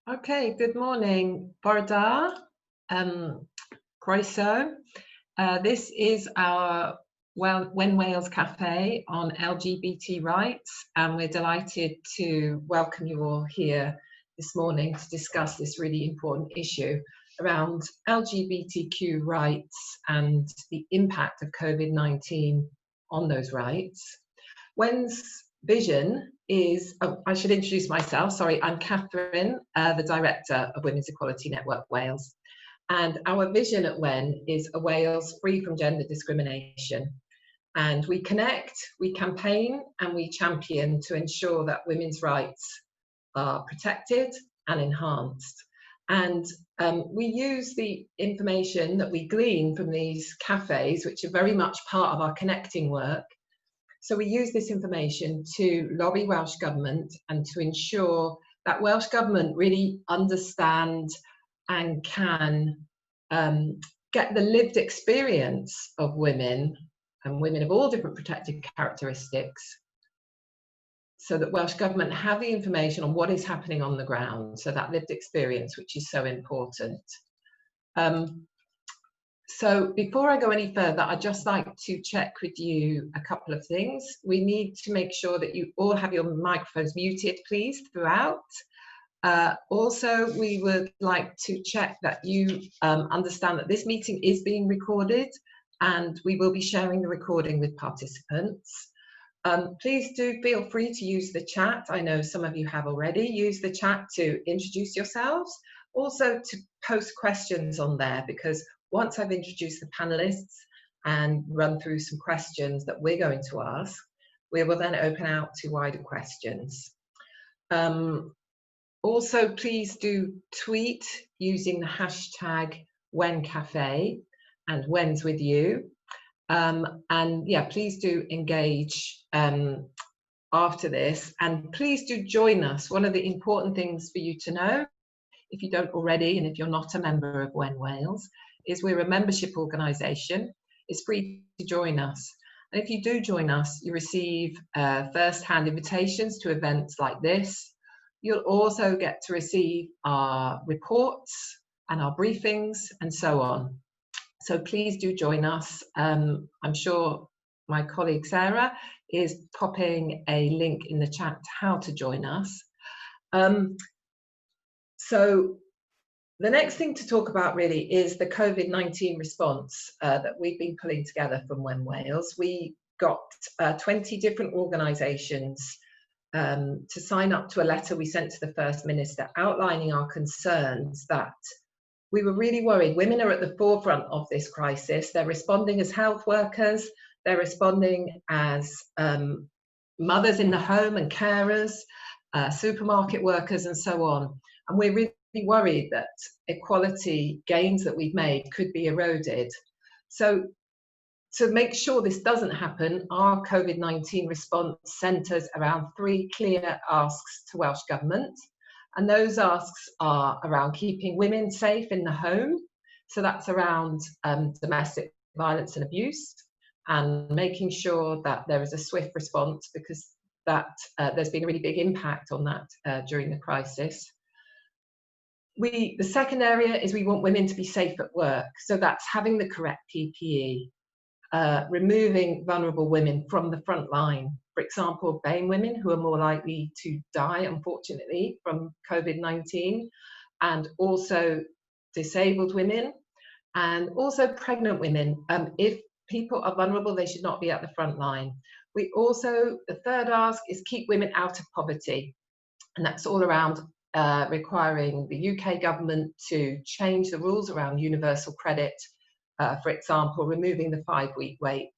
Okay, good morning, Bore da, croeso. This is our WEN Wales Cafe on LGBT rights, and we're delighted to welcome you all here this morning to discuss this really important issue around LGBTQ rights and the impact of COVID-19 on those rights. WEN's vision is, I should introduce myself, sorry, I'm Catherine, the Director of Women's Equality Network Wales. And our vision at WEN is a Wales free from gender discrimination. And we connect, we campaign, and we champion to ensure that women's rights are protected and enhanced. And we use the information that we glean from these cafes, which are very much part of our connecting work. So we use this information to lobby Welsh Government and to ensure that Welsh Government really understand and can get the lived experience of women, and women of all different protected characteristics, so that Welsh Government have the information on what is happening on the ground, so that lived experience, which is so important. So before I go any further, I'd just like to check with you a couple of things. We need to make sure that you all have your microphones muted, please, throughout. Also, we would like to check that you understand that this meeting is being recorded, and we will be sharing the recording with participants. Please do feel free to use the chat. I know some of you have already used the chat to introduce yourselves, also to post questions on there, because once I've introduced the panelists and run through some questions that we're going to ask, we will then open out to wider questions. Also, please do tweet using the hashtag WEN Cafe and WEN's with you. And yeah, please do engage after this, and please do join us. One of the important things for you to know, if you don't already, and if you're not a member of WEN Wales, is we're a membership organisation. It's free to join us. And if you do join us, you receive first-hand invitations to events like this. You'll also get to receive our reports and our briefings and so on. So please do join us. I'm sure my colleague Sarah is popping a link in the chat to how to join us. So the next thing to talk about really is the COVID-19 response that we've been pulling together from WEN Wales. We got 20 different organisations to sign up to a letter we sent to the First Minister outlining our concerns that we were really worried. Women are at the forefront of this crisis. They're responding as health workers, they're responding as mothers in the home and carers, supermarket workers and so on. And we're really worried that equality gains that we've made could be eroded. So to make sure this doesn't happen, our COVID-19 response centres around 3 clear asks to Welsh Government. And those asks are around keeping women safe in the home. So that's around domestic violence and abuse, and making sure that there is a swift response, because that there's been a really big impact on that during the crisis. The second area is we want women to be safe at work. So that's having the correct PPE, removing vulnerable women from the front line. For example, BAME women, who are more likely to die, unfortunately, from COVID-19, and also disabled women, and also pregnant women. If people are vulnerable, they should not be at the front line. We also, the third ask is keep women out of poverty. And that's all around requiring the UK government to change the rules around universal credit, for example, removing the 5-week wait,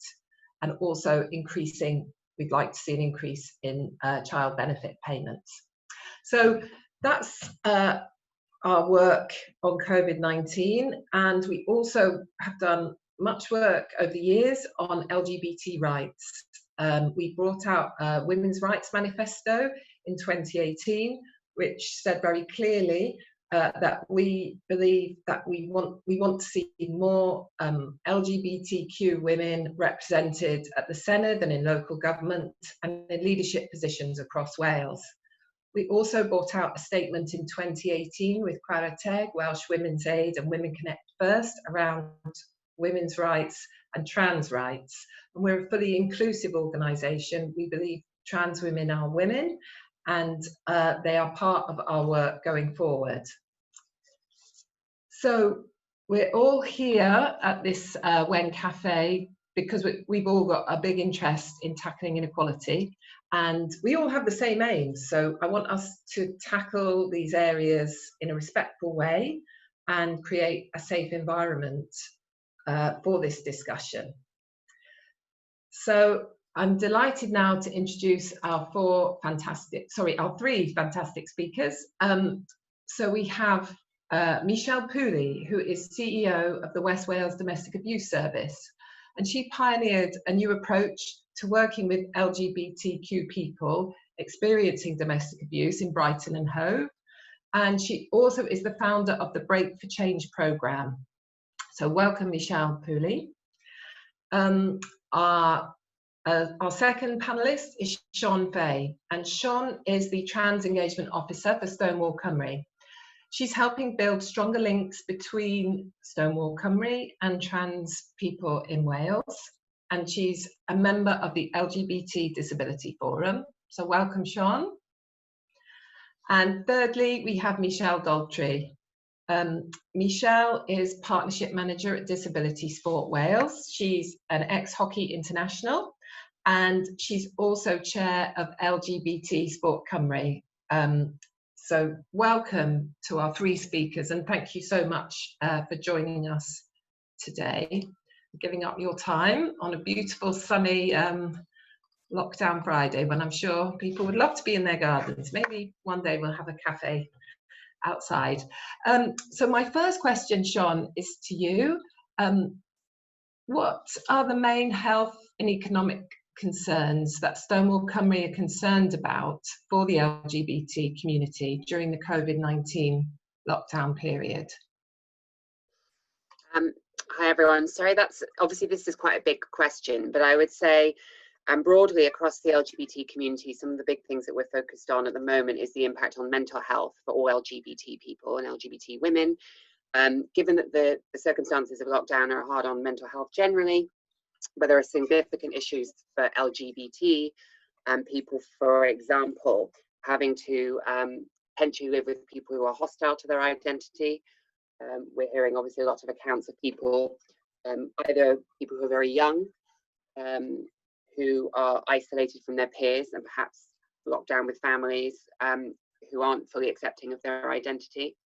and also increasing, we'd like to see an increase in child benefit payments. So that's our work on COVID-19, and we also have done much work over the years on LGBT rights. We brought out a Women's Rights Manifesto in 2018, which said very clearly that we believe that we want to see more LGBTQ women represented at the Senedd and in local government and in leadership positions across Wales. We also brought out a statement in 2018 with Clara Teg, Welsh Women's Aid and Women Connect First around women's rights and trans rights. And we're a fully inclusive organisation. We believe trans women are women, and they are part of our work going forward. So we're all here at this WEN Cafe because we've all got a big interest in tackling inequality, and we all have the same aims. So I want us to tackle these areas in a respectful way and create a safe environment for this discussion. So I'm delighted now to introduce our three fantastic speakers. So we have Michelle Pooley, who is CEO of the West Wales Domestic Abuse Service, and she pioneered a new approach to working with LGBTQ people experiencing domestic abuse in Brighton and Hove, and she also is the founder of the Break for Change programme. So welcome, Michelle Pooley. Our second panellist is Shon Faye, and Shon is the Trans Engagement Officer for Stonewall Cymru. She's helping build stronger links between Stonewall Cymru and trans people in Wales, and she's a member of the LGBT Disability Forum. So welcome, Shon. And thirdly, we have Michelle Daltrey. Michelle is Partnership Manager at Disability Sport Wales. She's an ex-hockey international, and she's also Chair of LGBT Sport Cymru. So welcome to our three speakers, and thank you so much for joining us today, giving up your time on a beautiful sunny lockdown Friday when I'm sure people would love to be in their gardens. Maybe one day we'll have a cafe outside. So my first question, Shon, is to you. What are the main health and economic concerns that Stonewall Cymru are concerned about for the LGBT community during the COVID-19 lockdown period? Hi everyone, sorry, obviously this is quite a big question, but I would say broadly across the LGBT community, some of the big things that we're focused on at the moment is the impact on mental health for all LGBT people and LGBT women. Given that the circumstances of lockdown are hard on mental health generally, but there are significant issues for LGBT people, for example, having to potentially live with people who are hostile to their identity. We're hearing obviously a lot of accounts of people, either people who are very young, who are isolated from their peers and perhaps locked down with families, who aren't fully accepting of their identity,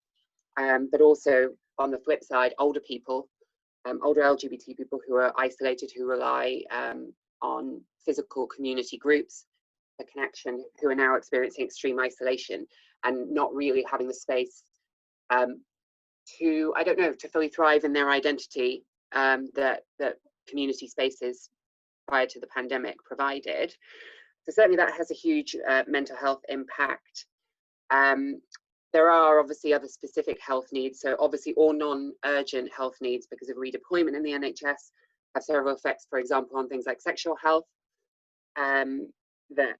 but also on the flip side, older people, older LGBT people who are isolated, who rely on physical community groups for connection, who are now experiencing extreme isolation and not really having the space to, I don't know, to fully thrive in their identity that community spaces prior to the pandemic provided. So certainly that has a huge mental health impact. There are obviously other specific health needs. So obviously all non-urgent health needs because of redeployment in the NHS have several effects, for example, on things like sexual health, that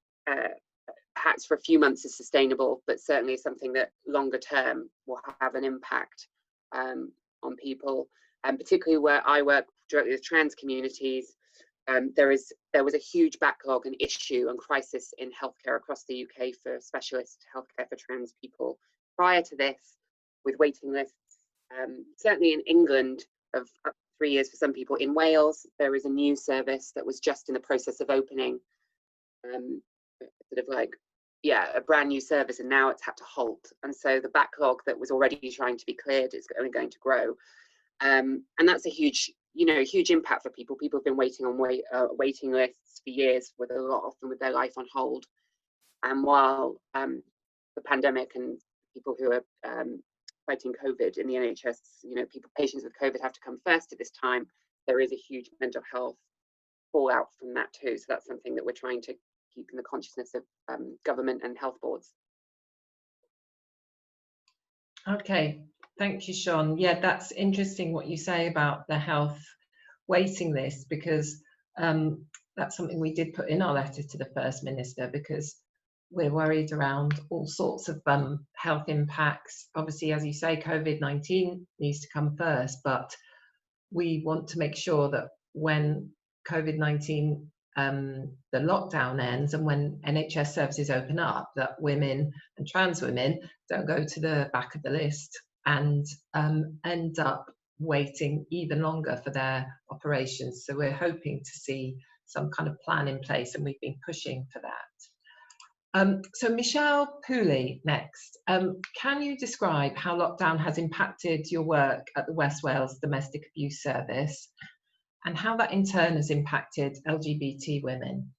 perhaps for a few months is sustainable, but certainly is something that longer term will have an impact on people. And particularly where I work directly with trans communities, there was a huge backlog and issue and crisis in healthcare across the UK for specialist healthcare for trans people prior to this, with waiting lists. Certainly in England of up to 3 years for some people. In Wales, there is a new service that was just in the process of opening, sort of like, yeah, a brand new service, and now it's had to halt. And so the backlog that was already trying to be cleared is only going to grow. And that's a huge, huge impact for people. People have been waiting on waiting lists for years, with a lot often with their life on hold. And while the pandemic and people who are fighting COVID in the NHS, patients with COVID have to come first at this time, there is a huge mental health fallout from that too. So that's something that we're trying to keep in the consciousness of government and health boards. Okay, thank you, Shon. Yeah, that's interesting what you say about the health waiting list, because that's something we did put in our letter to the First Minister, because we're worried around all sorts of health impacts. Obviously, as you say, COVID-19 needs to come first, but we want to make sure that when COVID-19, the lockdown ends, and when NHS services open up, that women and trans women don't go to the back of the list and end up waiting even longer for their operations. So we're hoping to see some kind of plan in place, and we've been pushing for that. So Michelle Pooley next. Can you describe how lockdown has impacted your work at the West Wales Domestic Abuse Service, and how that in turn has impacted LGBT women?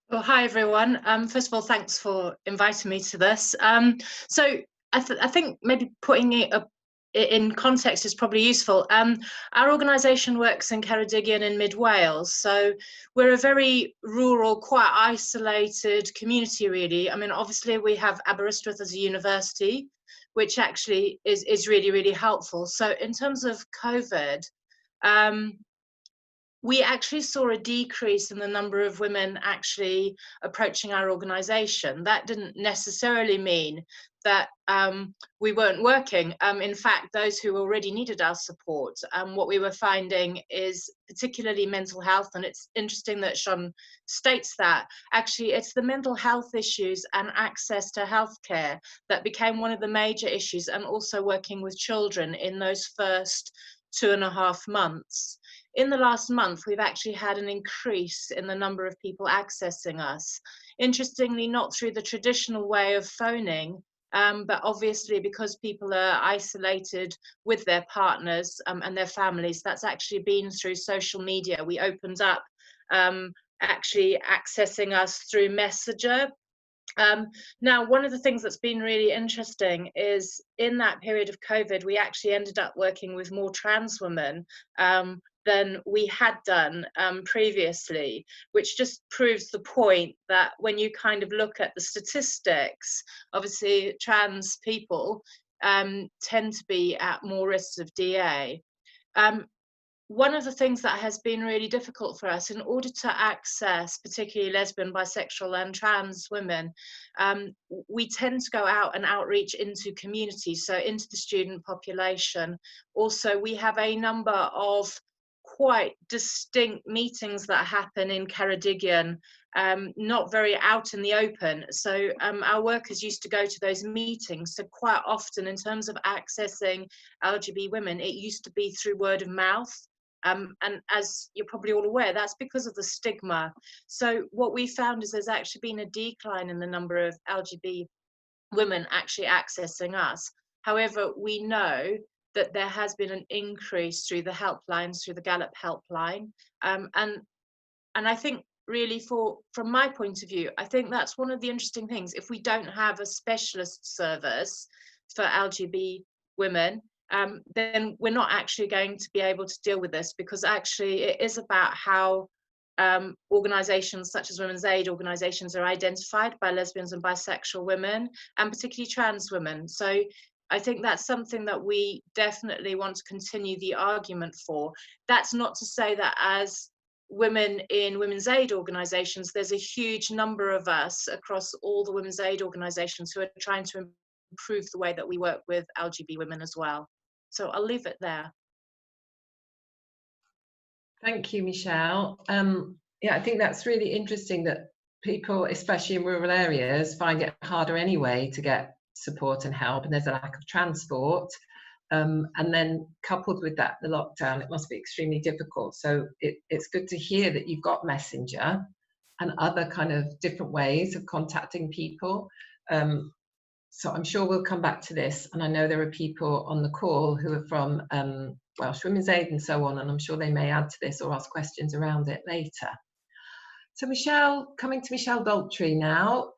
Well, hi everyone. First of all, thanks for inviting me to this. So I think maybe putting it in context is probably useful. Our organisation works in Ceredigion in mid Wales, so we're a very rural, quite isolated community really. I mean, obviously we have Aberystwyth as a university, which actually is really, really helpful. So in terms of COVID, we actually saw a decrease in the number of women actually approaching our organisation. That didn't necessarily mean that we weren't working. In fact, those who already needed our support, what we were finding is particularly mental health, and it's interesting that Shon states that. Actually, it's the mental health issues and access to healthcare that became one of the major issues, and also working with children in those first 2.5 months. In the last month, we've actually had an increase in the number of people accessing us. Interestingly, not through the traditional way of phoning, but obviously because people are isolated with their partners and their families, that's actually been through social media. We opened up actually accessing us through Messenger. Now, one of the things that's been really interesting is in that period of COVID, we actually ended up working with more trans women than we had done previously, which just proves the point that when you kind of look at the statistics, obviously trans people tend to be at more risks of DA. One of the things that has been really difficult for us in order to access particularly lesbian, bisexual and trans women, we tend to go out and outreach into communities, so into the student population. Also, we have a number of quite distinct meetings that happen in Ceredigion, not very out in the open. So our workers used to go to those meetings. So quite often in terms of accessing LGBT women, it used to be through word of mouth. And as you're probably all aware, that's because of the stigma. So what we found is there's actually been a decline in the number of LGBT women actually accessing us. However, we know that there has been an increase through the helplines, through the Gallup helpline. And I think really from my point of view, I think that's one of the interesting things. If we don't have a specialist service for LGBT women, then we're not actually going to be able to deal with this, because actually it is about how organisations such as Women's Aid organisations are identified by lesbians and bisexual women, and particularly trans women. So I think that's something that we definitely want to continue the argument for. That's not to say that as women in Women's Aid organisations, there's a huge number of us across all the Women's Aid organisations who are trying to improve the way that we work with LGBT women as well. So I'll leave it there. Thank you, Michelle. Yeah, I think that's really interesting that people, especially in rural areas, find it harder anyway to get support and help, and there's a lack of transport. And then coupled with that, the lockdown, it must be extremely difficult. So it's good to hear that you've got Messenger and other kind of different ways of contacting people. So I'm sure we'll come back to this, and I know there are people on the call who are from Welsh Women's Aid and so on, and I'm sure they may add to this or ask questions around it later. So Michelle, coming to Michelle Daltrey now.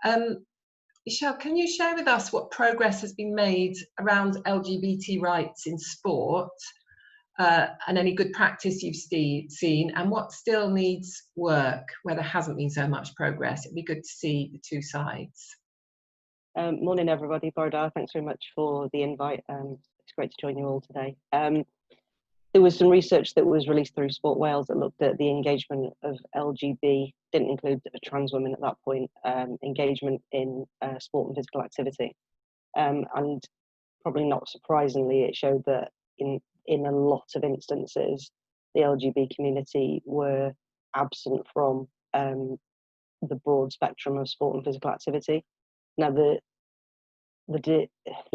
Michelle, can you share with us what progress has been made around LGBT rights in sport, and any good practice you've seen, and what still needs work where there hasn't been so much progress? It'd be good to see the two sides. Morning everybody, Borda, thanks very much for the invite. It's great to join you all today. there was some research that was released through Sport Wales that looked at the engagement of LGB, didn't include trans women at that point, engagement in sport and physical activity. And probably not surprisingly, it showed that in a lot of instances, the LGBT community were absent from the broad spectrum of sport and physical activity. Now, the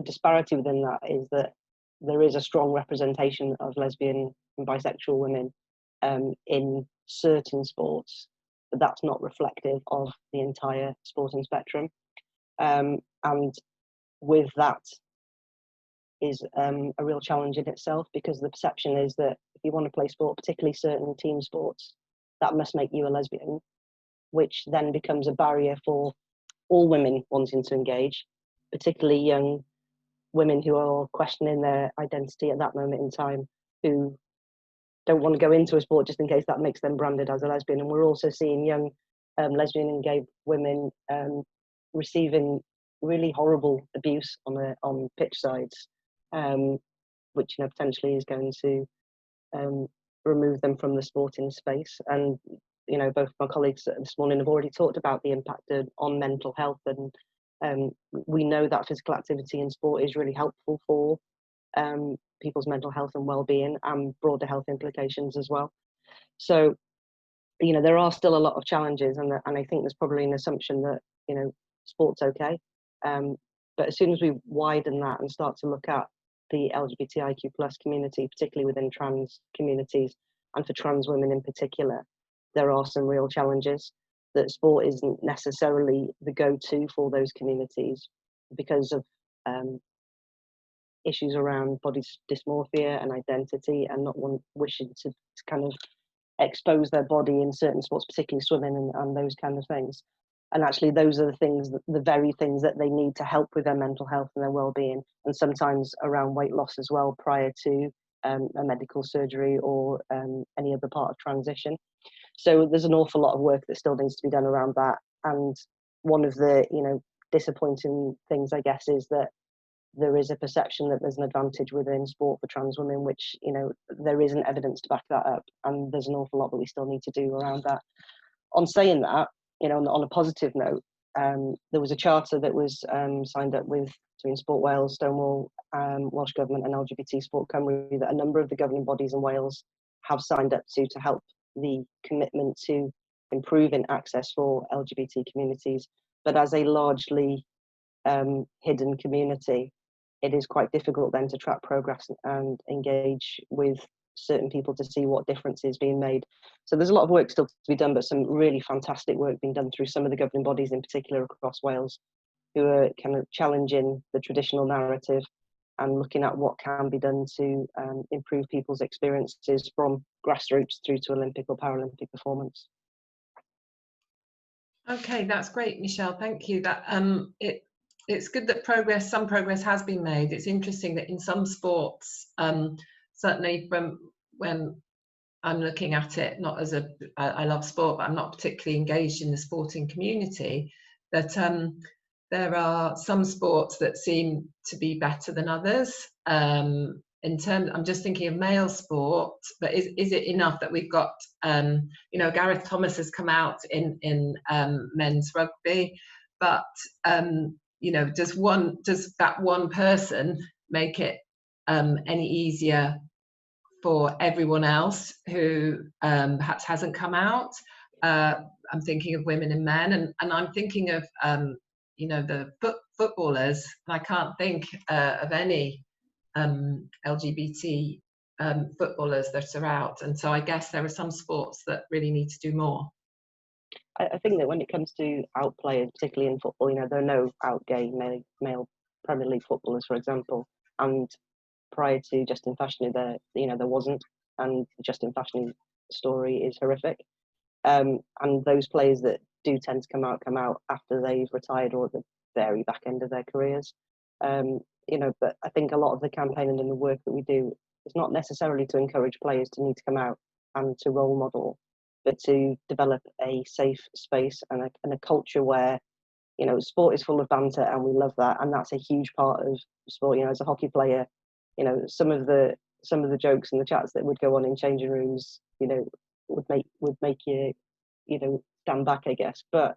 disparity within that is that there is a strong representation of lesbian and bisexual women in certain sports, but that's not reflective of the entire sporting spectrum. And with that is a real challenge in itself, because the perception is that if you want to play sport, particularly certain team sports, that must make you a lesbian, which then becomes a barrier for all women wanting to engage, particularly young women who are questioning their identity at that moment in time, who don't want to go into a sport just in case that makes them branded as a lesbian. And we're also seeing young lesbian and gay women receiving really horrible abuse on pitch sides, which potentially is going to remove them from the sporting space. And both my colleagues this morning have already talked about the impact on mental health, and we know that physical activity in sport is really helpful for people's mental health and well-being, and broader health implications as well. So there are still a lot of challenges, and I think there's probably an assumption that sport's okay, but as soon as we widen that and start to look at the LGBTIQ plus community, particularly within trans communities, and for trans women in particular, there are some real challenges. That sport isn't necessarily the go-to for those communities because of issues around body dysmorphia and identity, and not wishing to kind of expose their body in certain sports, particularly swimming and those kind of things. And actually those are the things, the very things that they need to help with their mental health and their well-being, and sometimes around weight loss as well, prior to a medical surgery or any other part of transition. So there's an awful lot of work that still needs to be done around that. And one of the disappointing things, I guess, is that there is a perception that there's an advantage within sport for trans women, which there isn't evidence to back that up, and there's an awful lot that we still need to do around that. On saying that, on a positive note, there was a charter that was signed up with between Sport Wales, Stonewall, Welsh Government and LGBT Sport Cymru, that a number of the governing bodies in Wales have signed up to help the commitment to improving access for LGBT communities. But as a largely hidden community, it is quite difficult then to track progress and engage with certain people to see what difference is being made. So there's a lot of work still to be done, but some really fantastic work being done through some of the governing bodies in particular across Wales, who are kind of challenging the traditional narrative and looking at what can be done to improve people's experiences from grassroots through to Olympic or Paralympic performance. Okay, that's great, Michelle. Thank you. That it's good that some progress has been made. It's interesting that in some sports, certainly from when I'm looking at it, not as I love sport, but I'm not particularly engaged in the sporting community, that there are some sports that seem to be better than others. I'm just thinking of male sport, but is it enough that we've got, Gareth Thomas has come out in men's rugby, but does that one person make it any easier for everyone else who perhaps hasn't come out? I'm thinking of women and men, and I'm thinking of the footballers, and I can't think of any LGBT footballers that are out, and so I guess there are some sports that really need to do more. I think that when it comes to out players, particularly in football, there are no out gay male Premier League footballers, for example, and prior to Justin Fashanu, there wasn't, and Justin Fashanu's story is horrific. And those players that do tend to come out after they've retired or at the very back end of their careers. But I think a lot of the campaigning and the work that we do is not necessarily to encourage players to need to come out and to role model, but to develop a safe space and a culture where, sport is full of banter, and we love that, and that's a huge part of sport. As a hockey player, some of the some of the jokes and the chats that would go on in changing rooms, you know, would make you, you know, stand back, I guess. But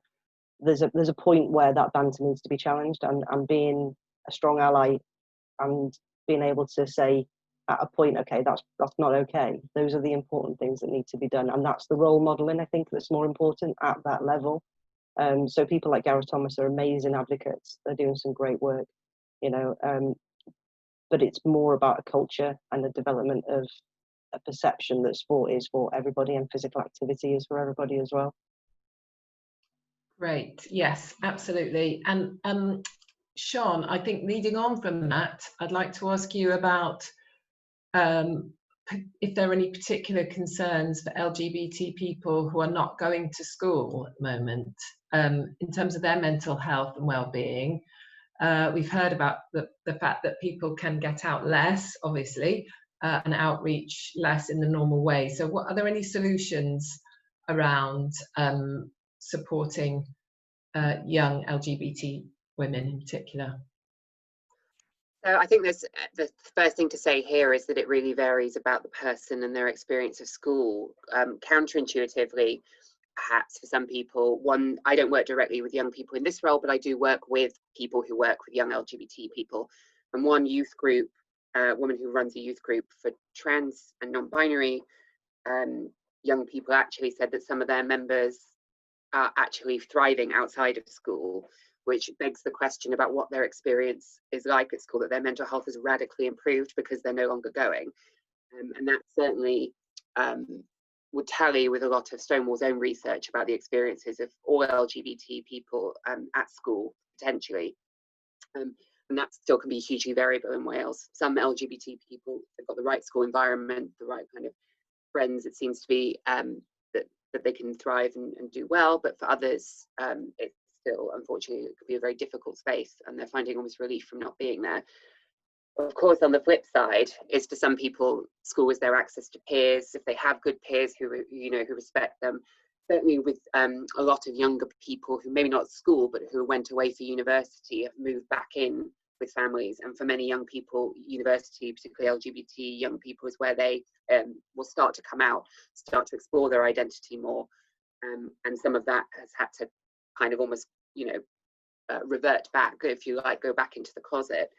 there's a point where that banter needs to be challenged, and being a strong ally and being able to say at a point, okay, that's not okay. Those are the important things that need to be done, and that's the role modeling, I think, that's more important at that level. So people like Gareth Thomas are amazing advocates. They're doing some great work, you know. But it's more about a culture and the development of a perception that sport is for everybody and physical activity is for everybody as well. Great, yes, absolutely. And Shon, I think leading on from that, I'd like to ask you about if there are any particular concerns for LGBT people who are not going to school at the moment in terms of their mental health and well-being. We've heard about the fact that people can get out less, obviously, and outreach less in the normal way. So are there any solutions around supporting young LGBT women in particular? So I think there's the first thing to say here is that it really varies about the person and their experience of school. Counterintuitively, perhaps for some people, I don't work directly with young people in this role, but I do work with people who work with young LGBT people. And one youth group, woman who runs a youth group for trans and non-binary young people, actually said that some of their members are actually thriving outside of school, which begs the question about what their experience is like at school, that their mental health has radically improved because they're no longer going. And that certainly would tally with a lot of Stonewall's own research about the experiences of all LGBT people at school, potentially. And that still can be hugely variable in Wales. Some LGBT people have got the right school environment, the right kind of friends, it seems to be, that they can thrive and do well, but for others, it's still, unfortunately, it could be a very difficult space, and they're finding almost relief from not being there. Of course, on the flip side, is for some people, school is their access to peers. If they have good peers who respect them, certainly with a lot of younger people who maybe not at school, but who went away for university, have moved back in with families. And for many young people, university, particularly LGBT young people, is where they will start to come out, start to explore their identity more. And some of that has had to kind of almost, revert back, if you like, go back into the closet.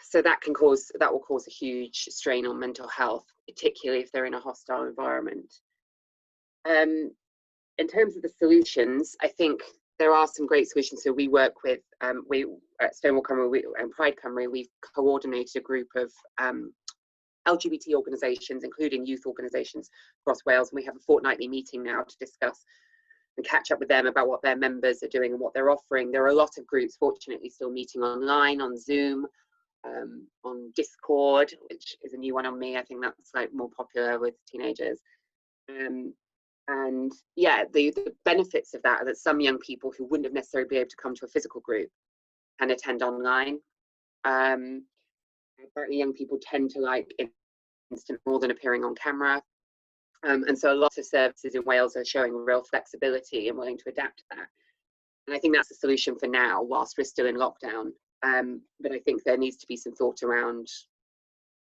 So that will cause a huge strain on mental health, particularly if they're in a hostile environment. In terms of the solutions, I think there are some great solutions. So we work with, we at Stonewall Cymru and Pride Cymru, we've coordinated a group of LGBT organisations, including youth organisations across Wales, and we have a fortnightly meeting now to discuss and catch up with them about what their members are doing and what they're offering. There are a lot of groups, fortunately, still meeting online, on Zoom, on Discord, which is a new one on me. I think that's like more popular with teenagers. And yeah, the benefits of that are that some young people who wouldn't have necessarily been able to come to a physical group can attend online. Apparently young people tend to like instant more than appearing on camera. And so a lot of services in Wales are showing real flexibility and willing to adapt to that. And I think that's a solution for now, whilst we're still in lockdown. But I think there needs to be some thought around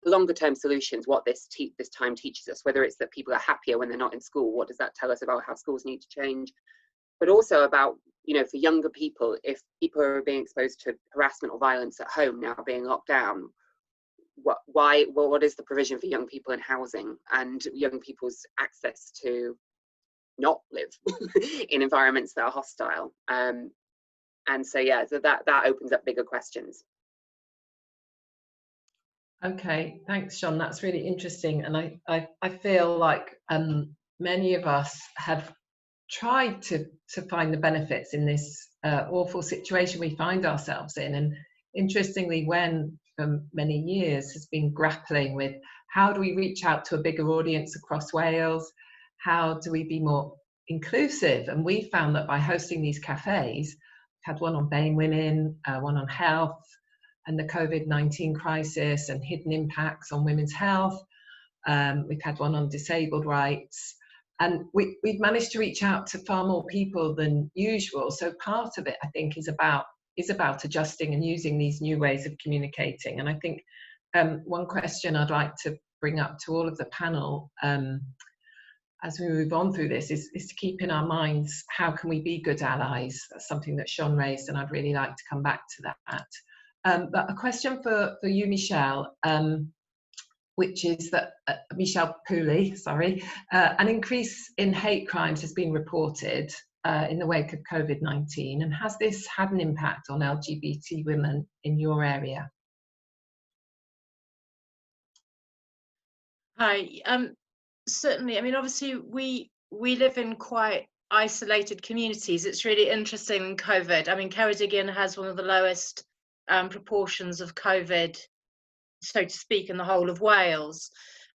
longer term solutions, what this time teaches us, whether it's that people are happier when they're not in school, what does that tell us about how schools need to change? But also about, for younger people, if people are being exposed to harassment or violence at home now being locked down, what is the provision for young people in housing and young people's access to not live in environments that are hostile? And so yeah, so that opens up bigger questions. Okay, thanks, Shon. That's really interesting, and I feel like many of us have tried to find the benefits in this awful situation we find ourselves in. And interestingly, WEN for many years has been grappling with how do we reach out to a bigger audience across Wales? How do we be more inclusive? And we found that by hosting these cafes, we've had one on BAME women, one on health, and the COVID-19 crisis and hidden impacts on women's health. We've had one on disabled rights, and we've managed to reach out to far more people than usual. So part of it, I think, is about adjusting and using these new ways of communicating. And I think one question I'd like to bring up to all of the panel as we move on through this is to keep in our minds, how can we be good allies? That's something that Shon raised, and I'd really like to come back to that. But a question for you, Michelle, which is that, Michelle Pooley, sorry, an increase in hate crimes has been reported in the wake of COVID-19, and has this had an impact on LGBT women in your area? Hi. Certainly. I mean, obviously, we live in quite isolated communities. It's really interesting in COVID. I mean, Ceredigion has one of the lowest proportions of COVID, so to speak, in the whole of Wales.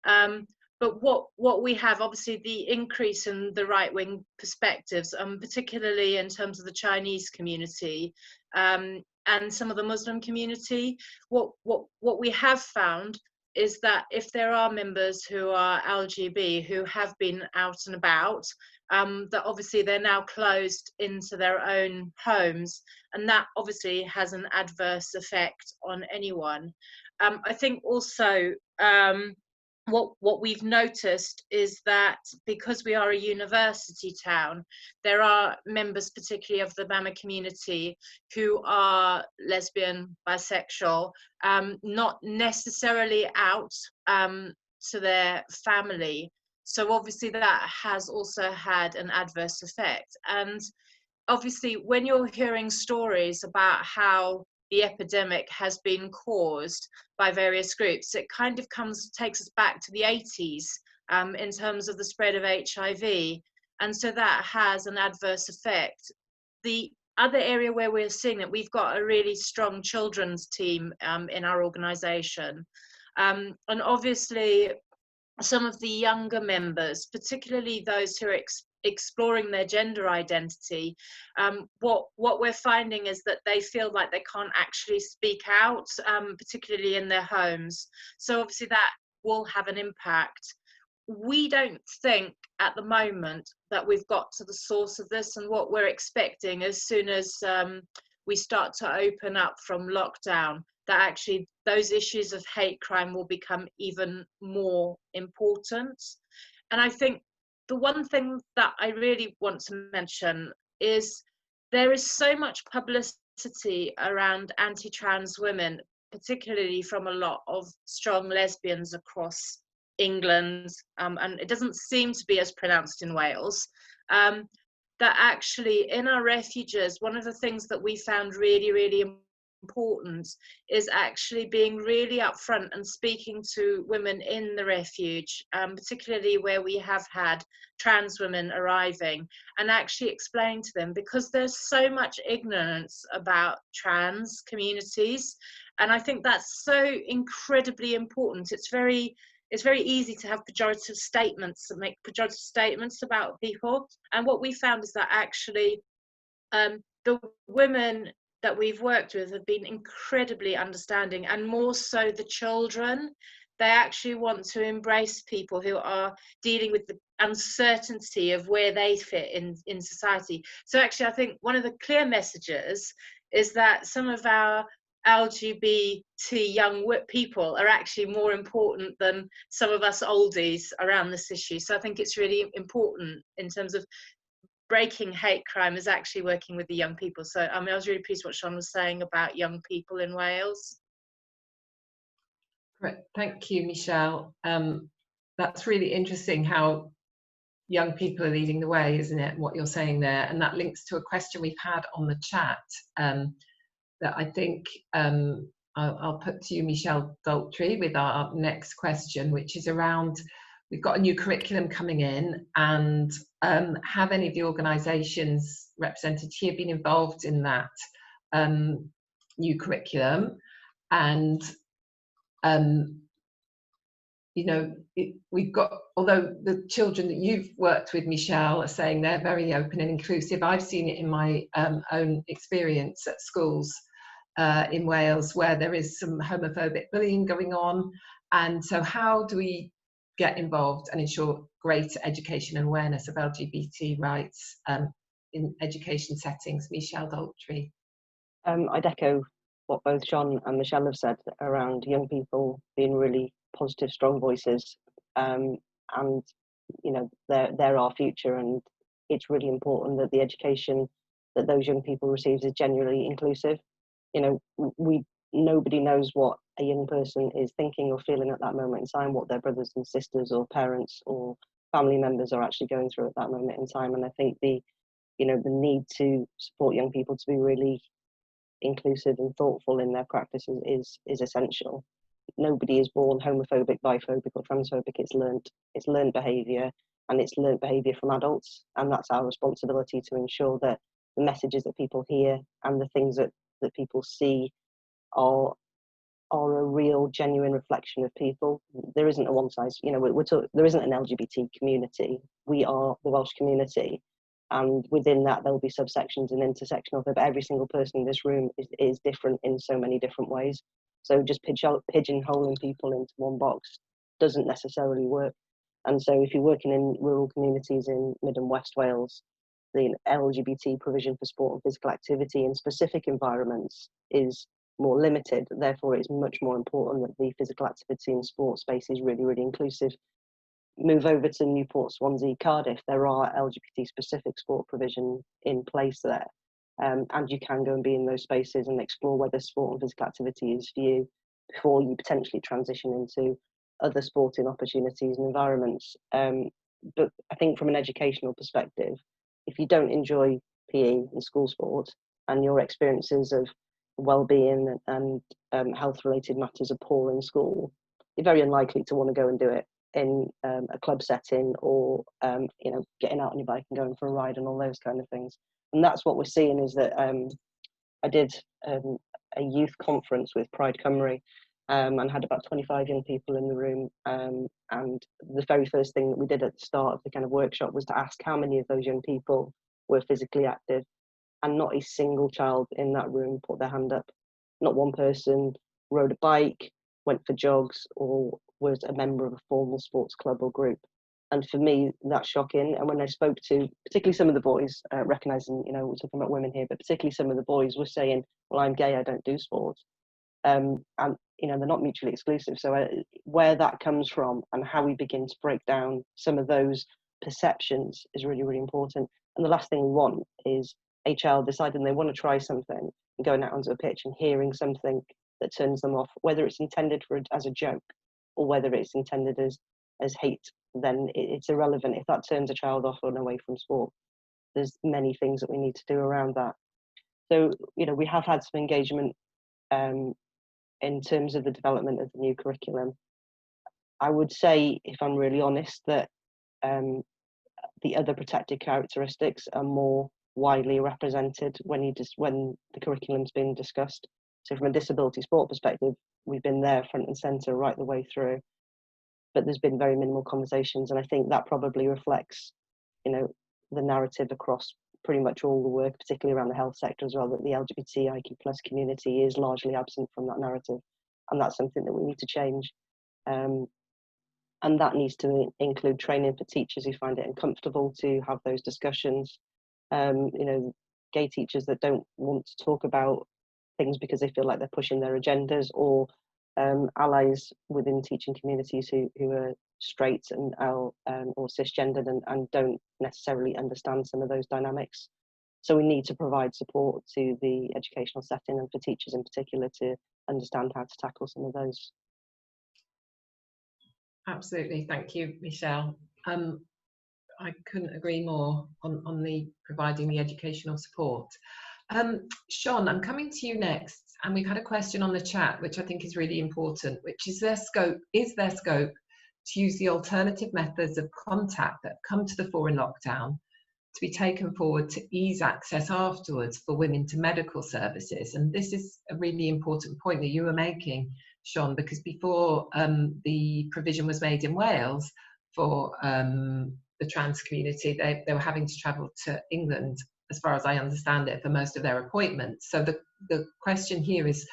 But what we have, obviously, the increase in the right-wing perspectives, particularly in terms of the Chinese community and some of the Muslim community. What we have found is that if there are members who are LGB who have been out and about, that obviously they're now closed into their own homes, and that obviously has an adverse effect on anyone. I think also what we've noticed is that because we are a university town, there are members, particularly of the Mama community, who are lesbian, bisexual, not necessarily out to their family. So obviously that has also had an adverse effect. And obviously when you're hearing stories about how the epidemic has been caused by various groups, it kind of takes us back to the 80s in terms of the spread of HIV, and so that has an adverse effect. The other area where we're seeing that, we've got a really strong children's team in our organisation, and obviously some of the younger members, particularly those who are exploring their gender identity, what we're finding is that they feel like they can't actually speak out, particularly in their homes. So obviously that will have an impact. We don't think at the moment that we've got to the source of this, and what we're expecting as soon as we start to open up from lockdown, that actually those issues of hate crime will become even more important. And I think the one thing that I really want to mention is there is so much publicity around anti-trans women, particularly from a lot of strong lesbians across England, and it doesn't seem to be as pronounced in Wales, that actually in our refuges, one of the things that we found really, really important is actually being really upfront and speaking to women in the refuge, particularly where we have had trans women arriving, and actually explain to them, because there's so much ignorance about trans communities, and I think that's so incredibly important. It's very easy to have pejorative statements and make pejorative statements about people, and what we found is that actually the women that we've worked with have been incredibly understanding, and more so the children. They actually want to embrace people who are dealing with the uncertainty of where they fit in society. So actually I think one of the clear messages is that some of our LGBT young people are actually more important than some of us oldies around this issue. So I think it's really important in terms of breaking hate crime is actually working with the young people. So I mean, I was really pleased what Shon was saying about young people in Wales. Great, thank you, Michelle. That's really interesting how young people are leading the way, isn't it, what you're saying there? And that links to a question we've had on the chat that I think I'll put to you, Michelle Daltrey, with our next question, which is around, we've got a new curriculum coming in, and have any of the organisations represented here been involved in that new curriculum? And you know, we've got, although the children that you've worked with, Michelle, are saying they're very open and inclusive, I've seen it in my own experience at schools in Wales, where there is some homophobic bullying going on. And so how do we get involved and ensure greater education and awareness of LGBT rights in education settings? Michelle Daltrey. I'd echo what both Shon and Michelle have said around young people being really positive, strong voices, and you know they're our future, and it's really important that the education that those young people receive is genuinely inclusive. You know, nobody knows what a young person is thinking or feeling at that moment in time, what their brothers and sisters or parents or family members are actually going through at that moment in time. And I think the need to support young people to be really inclusive and thoughtful in their practices is essential. Nobody is born homophobic, biphobic, or transphobic. It's learned behaviour, and it's learned behaviour from adults, and that's our responsibility to ensure that the messages that people hear and the things that people see are a real, genuine reflection of people. There isn't a one size. You know, there isn't an LGBT community. We are the Welsh community, and within that there'll be subsections and intersectional. But every single person in this room is different in so many different ways. So just pigeonholing people into one box doesn't necessarily work. And so if you're working in rural communities in Mid and West Wales, the LGBT provision for sport and physical activity in specific environments is more limited. Therefore, it's much more important that the physical activity and sport space is really, really inclusive. Move over to Newport, Swansea, Cardiff, there are LGBT specific sport provision in place there. And you can go and be in those spaces and explore whether sport and physical activity is for you before you potentially transition into other sporting opportunities and environments. But I think from an educational perspective, if you don't enjoy PE and school sport and your experiences of well-being and health-related matters are poor in school, you're very unlikely to want to go and do it in a club setting or getting out on your bike and going for a ride and all those kind of things. And that's what we're seeing is that I did a youth conference with Pride Cymru and had about 25 young people in the room. And the very first thing that we did at the start of the kind of workshop was to ask how many of those young people were physically active. And not a single child in that room put their hand up. Not one person rode a bike, went for jogs, or was a member of a formal sports club or group. And for me, that's shocking. And when I spoke to particularly some of the boys, recognising, we're talking about women here, but particularly some of the boys were saying, well, I'm gay, I don't do sport. And, they're not mutually exclusive. So where that comes from and how we begin to break down some of those perceptions is really, really important. And the last thing we want is a child deciding they want to try something and going out onto a pitch and hearing something that turns them off, whether it's intended as a joke or whether it's intended as hate, then it's irrelevant. If that turns a child off and away from sport, there's many things that we need to do around that. So, we have had some engagement in terms of the development of the new curriculum. I would say, if I'm really honest, that the other protected characteristics are more widely represented when the curriculum's been discussed. So from a disability sport perspective, we've been there front and centre right the way through, but there's been very minimal conversations, and I think that probably reflects, the narrative across pretty much all the work, particularly around the health sector as well, that the LGBTIQ+ community is largely absent from that narrative, and that's something that we need to change. And that needs to include training for teachers who find it uncomfortable to have those discussions. Gay teachers that don't want to talk about things because they feel like they're pushing their agendas, or allies within teaching communities who are straight and or cisgendered and don't necessarily understand some of those dynamics. So we need to provide support to the educational setting and for teachers in particular to understand how to tackle some of those. Absolutely, thank you, Michelle. I couldn't agree more on the providing the educational support. Shon, I'm coming to you next, and we've had a question on the chat which I think is really important, which is there scope to use the alternative methods of contact that have come to the fore in lockdown to be taken forward to ease access afterwards for women to medical services? And this is a really important point that you were making, Shon, because before the provision was made in Wales for the trans community, they were having to travel to England, as far as I understand it, for most of their appointments. So the question here is,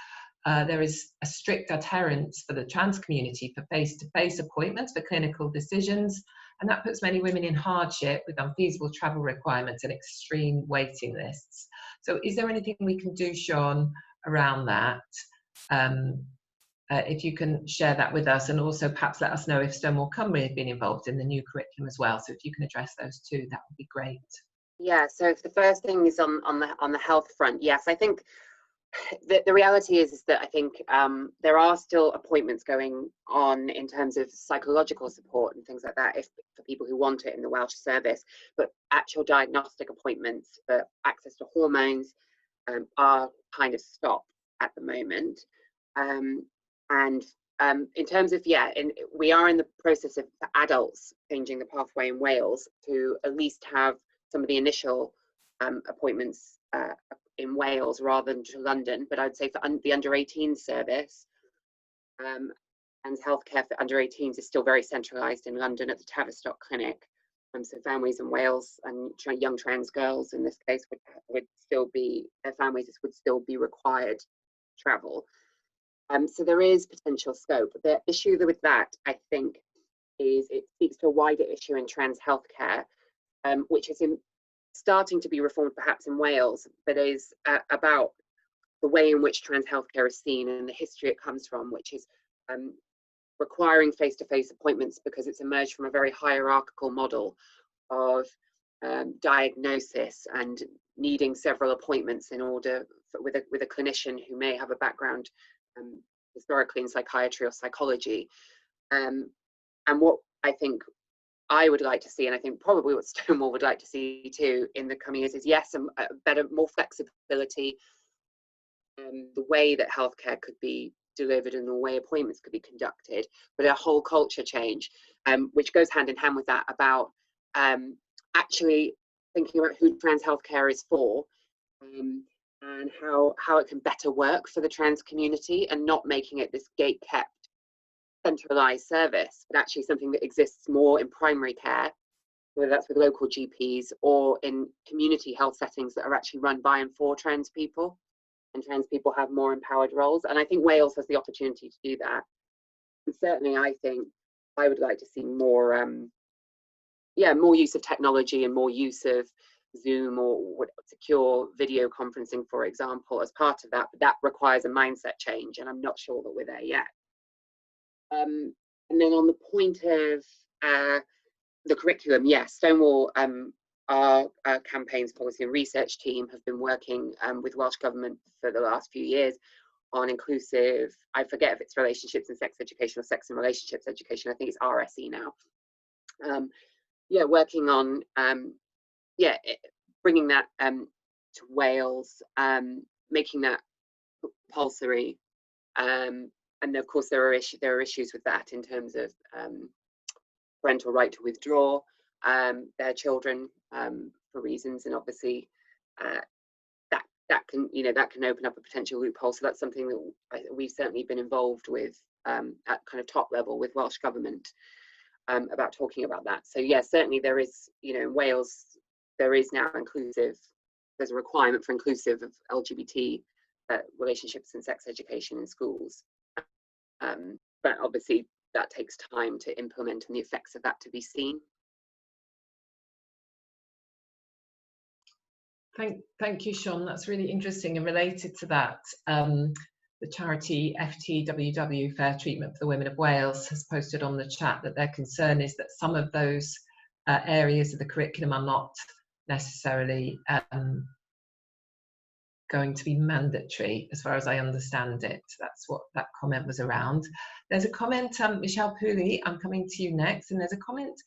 there is a strict adherence for the trans community for face-to-face appointments for clinical decisions, and that puts many women in hardship with unfeasible travel requirements and extreme waiting lists. So is there anything we can do, Shon, around that. If you can share that with us, and also perhaps let us know if Stonewall Cymru have been involved in the new curriculum as well. So if you can address those two, that would be great. Yeah, so if the first thing is on the health front, yes, I think the reality is that I think there are still appointments going on in terms of psychological support and things like that, if for people who want it in the Welsh service, but actual diagnostic appointments for access to hormones are kind of stopped at the moment. And in terms of, we are in the process of for adults changing the pathway in Wales to at least have some of the initial appointments in Wales rather than to London. But I'd say for the under 18 service and healthcare for under 18s is still very centralised in London at the Tavistock Clinic. So families in Wales and young trans girls in this case would still be, their families would still be required to travel. So there is potential scope. The issue with that, I think, is it speaks to a wider issue in trans healthcare, which is starting to be reformed perhaps in Wales, but is about the way in which trans healthcare is seen and the history it comes from, which is requiring face-to-face appointments because it's emerged from a very hierarchical model of diagnosis and needing several appointments in order with a clinician who may have a background historically in psychiatry or psychology. And what I think I would like to see, and I think probably what Stonewall would like to see too in the coming years, is yes, a better, more flexibility, the way that healthcare could be delivered and the way appointments could be conducted, but a whole culture change, which goes hand in hand with that, about actually thinking about who trans healthcare is for, and how it can better work for the trans community, and not making it this gate-kept centralized service, but actually something that exists more in primary care, whether that's with local GPs or in community health settings that are actually run by and for trans people, and trans people have more empowered roles. And I think Wales has the opportunity to do that. And certainly I think I would like to see more more use of technology and more use of Zoom or secure video conferencing, for example, as part of that. But that requires a mindset change, and I'm not sure that we're there yet. And then on the point of the curriculum, yes, Stonewall, our campaigns, policy and research team have been working with Welsh Government for the last few years on inclusive, I forget if it's relationships and sex education or sex and relationships education, I think it's RSE now. Working on, bringing that to Wales, making that compulsory. And of course, there are issues with that in terms of parental right to withdraw their children for reasons, and obviously that can open up a potential loophole. So that's something that we've certainly been involved with at kind of top level with Welsh Government about talking about that. So yeah, certainly there is, in Wales there is now there's a requirement for inclusive of LGBT relationships and sex education in schools. But obviously that takes time to implement and the effects of that to be seen. Thank you, Shon. That's really interesting. And related to that, the charity FTWW, Fair Treatment for the Women of Wales, has posted on the chat that their concern is that some of those areas of the curriculum are not necessarily going to be mandatory, as far as I understand it. That's what that comment was around. There's a comment, Michelle Pooley, I'm coming to you next, and there's a comment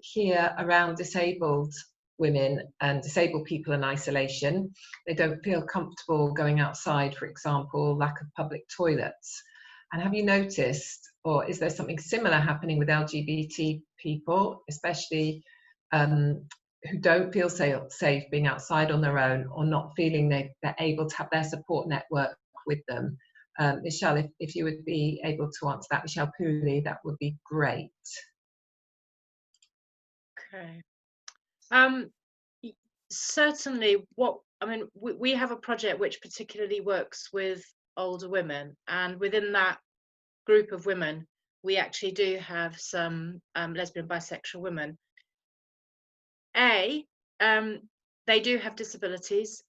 here around disabled women and disabled people in isolation. They don't feel comfortable going outside, for example, lack of public toilets. And have you noticed, or is there something similar happening with LGBT people, especially who don't feel safe being outside on their own, or not feeling they're able to have their support network with them? Michelle, if you would be able to answer that, Michelle Pooley, that would be great. Okay. Certainly, we have a project which particularly works with older women, and within that group of women, we actually do have some lesbian, bisexual women. They do have disabilities.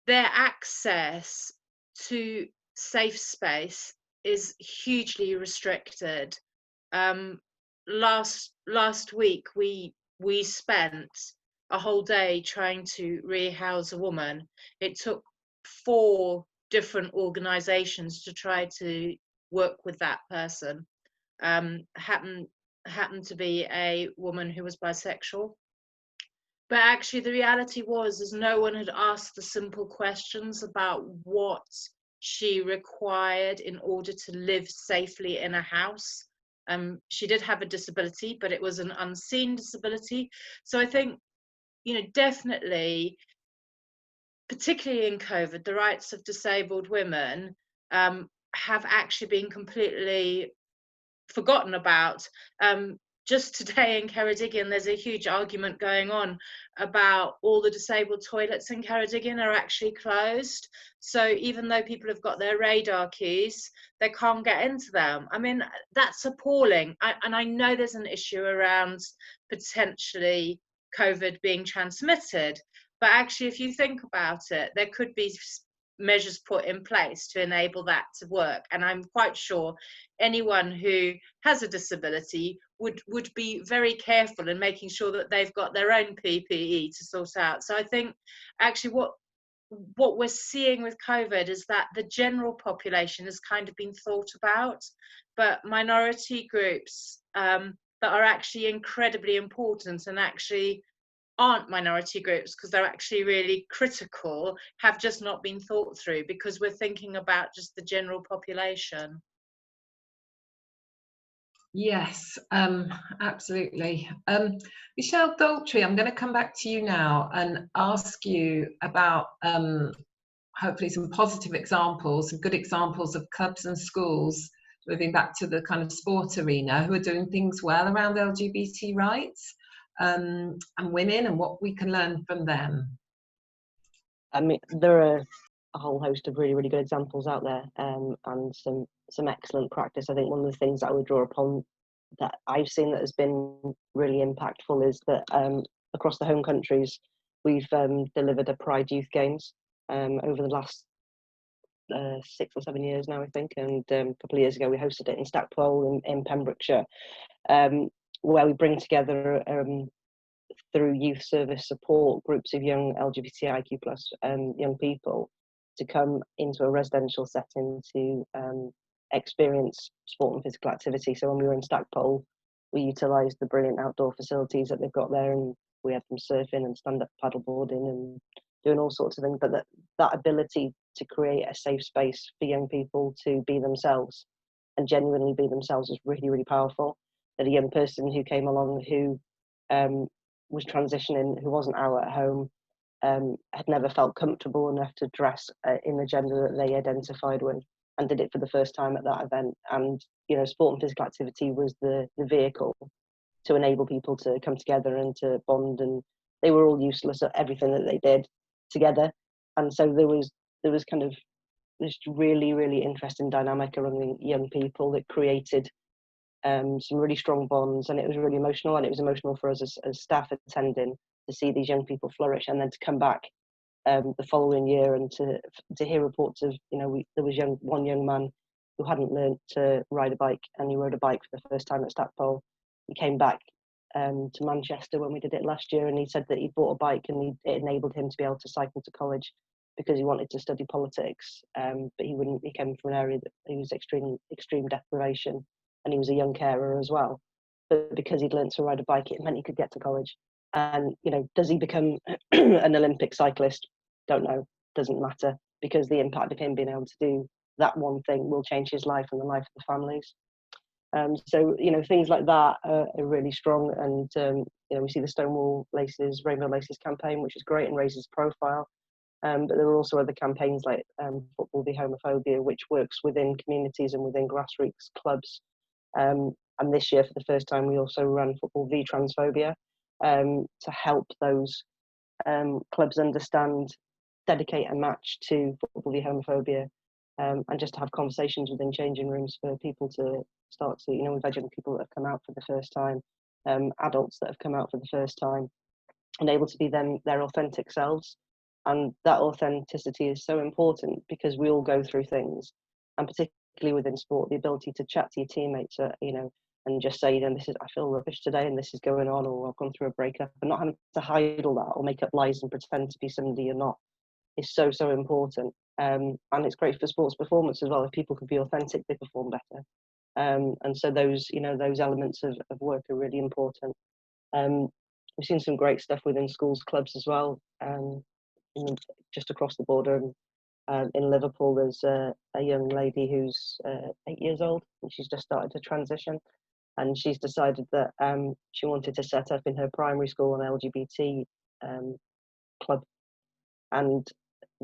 their access to safe space is hugely restricted. Last week we spent a whole day trying to rehouse a woman. It took 4 different organizations to try to work with that person. Happened to be a woman who was bisexual. But actually the reality was is no one had asked the simple questions about what she required in order to live safely in a house. She did have a disability, but it was an unseen disability. So I think, you know, definitely, particularly in COVID, the rights of disabled women have actually been completely forgotten about. Just today in Ceredigion, there's a huge argument going on about all the disabled toilets in Ceredigion are actually closed. So even though people have got their radar keys, they can't get into them. I mean, that's appalling. And I know there's an issue around potentially COVID being transmitted, but actually, if you think about it, there could be measures put in place to enable that to work. And I'm quite sure anyone who has a disability would be very careful in making sure that they've got their own PPE to sort out. So I think actually what we're seeing with COVID is that the general population has kind of been thought about, but minority groups that are actually incredibly important and actually aren't minority groups because they're actually really critical have just not been thought through because we're thinking about just the general population. Yes, absolutely. Michelle Daltrey, I'm going to come back to you now and ask you about hopefully some positive examples, some good examples of clubs and schools, moving back to the kind of sport arena, who are doing things well around LGBT rights and women, and what we can learn from them. I mean, there are a whole host of really, really good examples out there, and some excellent practice. I think one of the things that I would draw upon that I've seen that has been really impactful is that across the home countries, we've delivered a Pride Youth Games over the last 6 or 7 years now, I think. And a couple of years ago, we hosted it in Stonewall in Pembrokeshire, where we bring together through youth service support groups of young LGBTIQ plus young people to come into a residential setting to experience sport and physical activity. So when we were in Stackpole, we utilised the brilliant outdoor facilities that they've got there, and we had them surfing and stand-up paddleboarding and doing all sorts of things. But that ability to create a safe space for young people to be themselves and genuinely be themselves was really, really powerful. That a young person who came along who was transitioning, who wasn't out at home, had never felt comfortable enough to dress in the gender that they identified with, and did it for the first time at that event. And you know, sport and physical activity was the vehicle to enable people to come together and to bond. And they were all useless at everything that they did together, and so there was kind of this really, really interesting dynamic among the young people that created some really strong bonds, and it was really emotional. And it was emotional for us as staff attending to see these young people flourish, and then to come back the following year and to hear reports of, you know, there was one young man who hadn't learned to ride a bike, and he rode a bike for the first time at Stackpole. He came back to Manchester when we did it last year, and he said that he bought a bike and it enabled him to be able to cycle to college because he wanted to study politics, but he wouldn't. He came from an area that he was extreme deprivation, and he was a young carer as well. But because he'd learned to ride a bike, it meant he could get to college. And you know, does he become an Olympic cyclist? Don't know. Doesn't matter, because the impact of him being able to do that one thing will change his life and the life of the families. So you know, things like that are really strong. And you know, we see the Stonewall Laces, Rainbow Laces campaign, which is great and raises profile. But there are also other campaigns like Football v Homophobia, which works within communities and within grassroots clubs. And this year, for the first time, we also ran Football v Transphobia to help those clubs understand, dedicate a match to Football v Homophobia, and just to have conversations within changing rooms for people to start to, you know, we've had young people that have come out for the first time, adults that have come out for the first time, and able to be their authentic selves. And that authenticity is so important because we all go through things, and particularly within sport, the ability to chat to your teammates, you know, and just say, you know, this is, I feel rubbish today and this is going on, or I've gone through a breakup, and not having to hide all that or make up lies and pretend to be somebody you're not, is so, so important. And it's great for sports performance as well. If people can be authentic, they perform better. And so those, you know, those elements of work are really important. We've seen some great stuff within schools, clubs as well. Just across the border, in Liverpool, there's a young lady who's 8 years old, and she's just started to transition, and she's decided that she wanted to set up in her primary school an LGBT club, and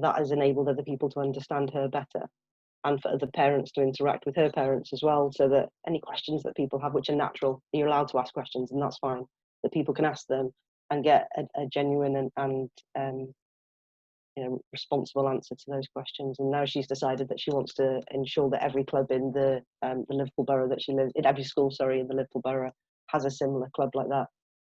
that has enabled other people to understand her better, and for other parents to interact with her parents as well, so that any questions that people have, which are natural, you're allowed to ask questions, and that's fine, that people can ask them and get a genuine and you know, responsible answer to those questions. And now she's decided that she wants to ensure that every club in the Liverpool borough that she lives in, every school, sorry, in the Liverpool borough has a similar club like that.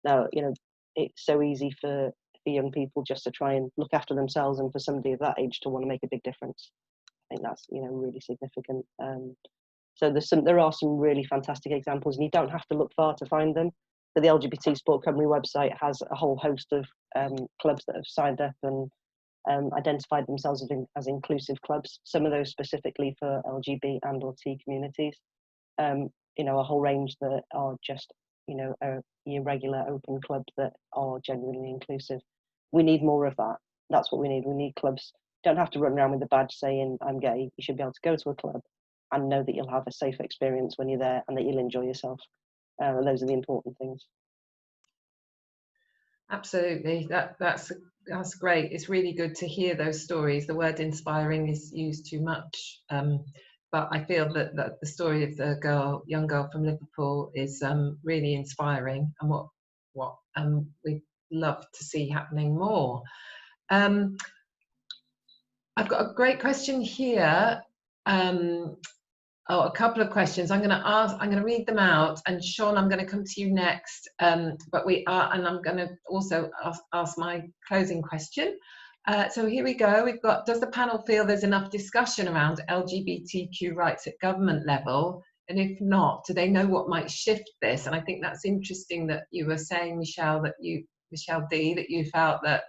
Now, you know, it's so easy for young people just to try and look after themselves, and for somebody of that age to want to make a big difference. I think that's, you know, really significant. So there are some really fantastic examples, and you don't have to look far to find them. So the LGBT Sport Company website has a whole host of clubs that have signed up and identified themselves as inclusive clubs, some of those specifically for LGBT and or T communities. You know, a whole range that are just, you know, your regular open clubs that are genuinely inclusive. We need more of that. That's what we need. We need clubs. Don't have to run around with a badge saying I'm gay. You should be able to go to a club and know that you'll have a safe experience when you're there and that you'll enjoy yourself. And those are the important things. Absolutely, that's great. It's really good to hear those stories. The word inspiring is used too much, but I feel that the story of the young girl from Liverpool is really inspiring, and what we'd love to see happening more. I've got a great question here. A couple of questions. I'm going to read them out, and Shon, I'm going to come to you next. And I'm going to also ask my closing question. So here we go. We've got, does the panel feel there's enough discussion around LGBTQ rights at government level? And if not, do they know what might shift this? And I think that's interesting that you were saying, Michelle D, that you felt that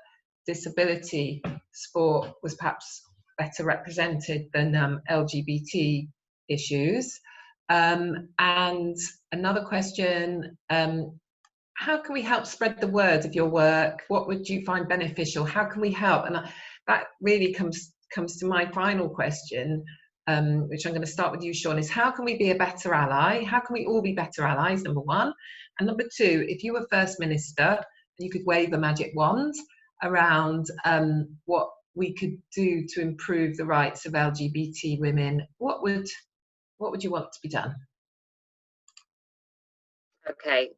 disability sport was perhaps better represented than LGBT issues. And another question, how can we help spread the word of your work? What would you find beneficial? How can we help? And that really comes to my final question, which I'm going to start with you, Shon, is how can we be a better ally? How can we all be better allies, number one? And number two, if you were First Minister and you could wave a magic wand around what we could do to improve the rights of LGBT women, what would you want to be done? Okay,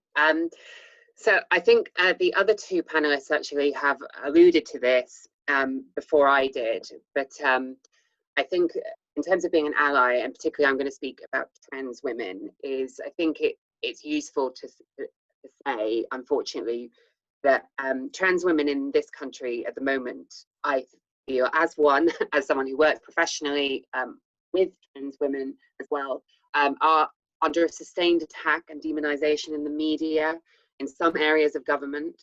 so I think the other two panelists actually have alluded to this before I did, but I think in terms of being an ally, and particularly I'm going to speak about trans women, is I think it's useful to say, unfortunately, that trans women in this country at the moment, I feel, as someone who works professionally with trans women as well, are under a sustained attack and demonization in the media, in some areas of government,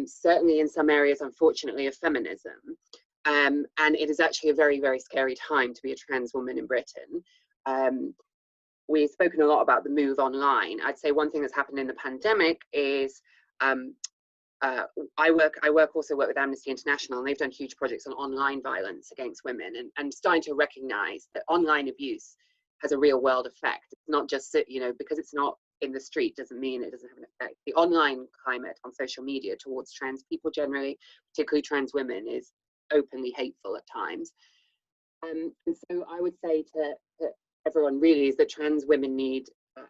certainly in some areas, unfortunately, of feminism. And it is actually a very, very scary time to be a trans woman in Britain. We've spoken a lot about the move online. I'd say one thing that's happened in the pandemic is I also work with Amnesty International, and they've done huge projects on online violence against women, and starting to recognize that online abuse has a real world effect. It's not just, you know, because it's not in the street doesn't mean it doesn't have an effect. The online climate on social media towards trans people generally, particularly trans women, is openly hateful at times. And so I would say to everyone really is that trans women need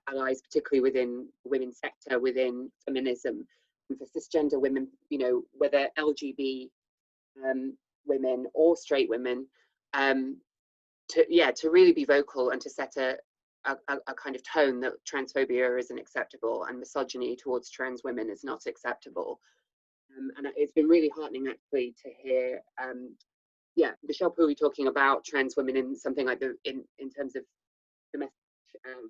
allies, particularly within the women's sector, within feminism, and for cisgender women, you know, whether LGB women or straight women, to really be vocal and to set a kind of tone that transphobia isn't acceptable and misogyny towards trans women is not acceptable. And it's been really heartening actually to hear Michelle Pooley talking about trans women in something like in terms of domestic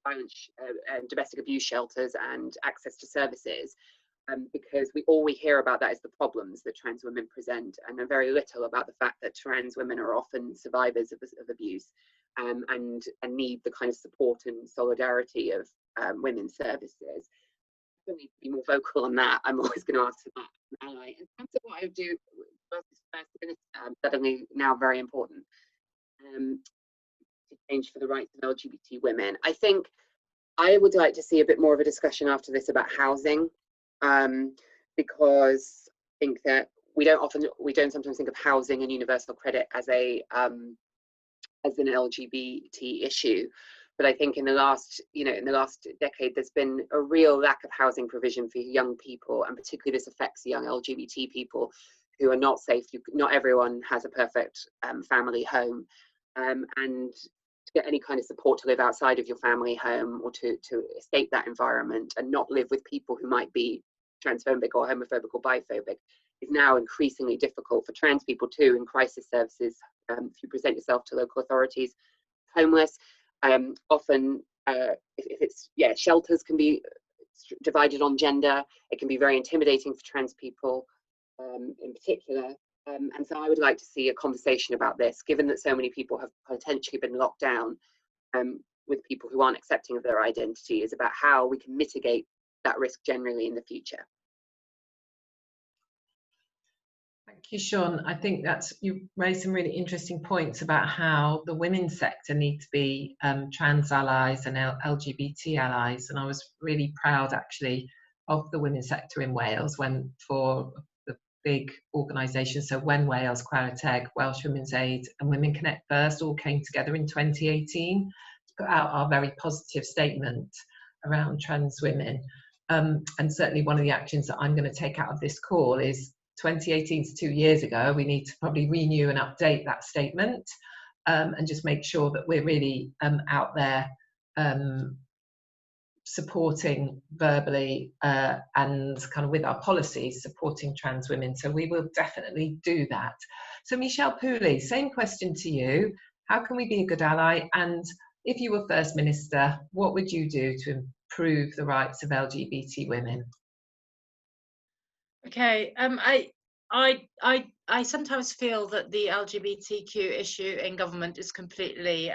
violence and domestic abuse shelters and access to services, because all we hear about that is the problems that trans women present, and very little about the fact that trans women are often survivors of abuse, and need the kind of support and solidarity of women's services. I need to be more vocal on that. I'm always going to ask for that as an ally. In terms of what I do, suddenly now very important to change for the rights of LGBT women. I think I would like to see a bit more of a discussion after this about housing, because I think that we don't sometimes think of housing and universal credit as an LGBT issue. But I think in the last decade, there's been a real lack of housing provision for young people, and particularly this affects young LGBT people who are not safe. Not everyone has a perfect family home, and to get any kind of support to live outside of your family home, or to escape that environment and not live with people who might be transphobic or homophobic or biphobic, is now increasingly difficult for trans people too in crisis services. If you present yourself to local authorities homeless, often if it's shelters can be divided on gender. It can be very intimidating for trans people in particular, and so I would like to see a conversation about this, given that so many people have potentially been locked down with people who aren't accepting of their identity, is about how we can mitigate that risk generally in the future. Thank you, Shon. I think you raised some really interesting points about how the women's sector need to be trans allies and LGBT allies. And I was really proud actually of the women's sector in Wales when, for the big organisations, so WEN Wales, Chwarae Welsh Women's Aid and Women Connect First all came together in 2018 to put out our very positive statement around trans women. And certainly one of the actions that I'm going to take out of this call is 2018 to 2 years ago, we need to probably renew and update that statement, and just make sure that we're really out there supporting verbally and kind of with our policies supporting trans women. So we will definitely do that. So Michelle Pooley, same question to you. How can we be a good ally? And if you were First Minister, what would you do to improve the rights of LGBT women? Okay, I sometimes feel that the LGBTQ issue in government is completely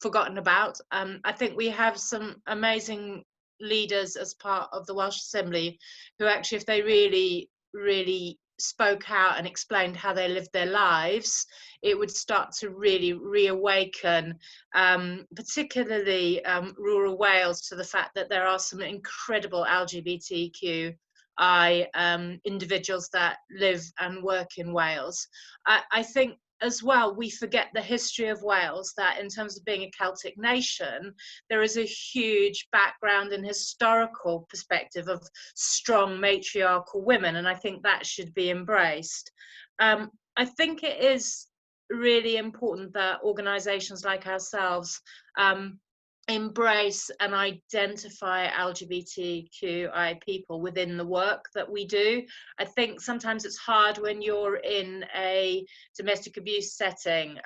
forgotten about. I think we have some amazing leaders as part of the Welsh Assembly who actually, if they really spoke out and explained how they lived their lives, it would start to really reawaken particularly rural Wales to the fact that there are some incredible LGBTQ individuals that live and work in Wales. I think as well, we forget the history of Wales, that in terms of being a Celtic nation, there is a huge background and historical perspective of strong matriarchal women, and I think that should be embraced. I think it is really important that organisations like ourselves embrace and identify LGBTQI people within the work that we do. I think sometimes it's hard when you're in a domestic abuse setting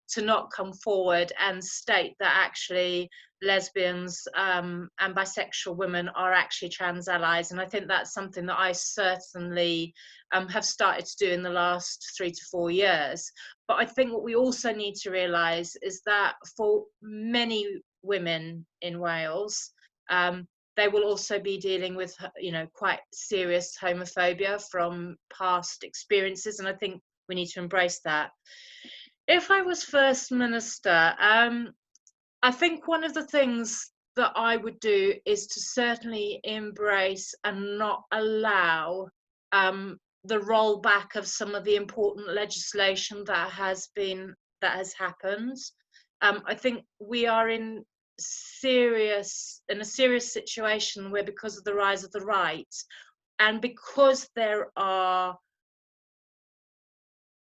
to not come forward and state that actually lesbians and bisexual women are actually trans allies, and I think that's something that I certainly have started to do in the last 3 to 4 years. But I think what we also need to realise is that for many women in Wales, they will also be dealing with, quite serious homophobia from past experiences, and I think we need to embrace that. If I was First Minister, I think one of the things that I would do is to certainly embrace and not allow the rollback of some of the important legislation that has happened. I think we are in a serious situation where, because of the rise of the right, and because there are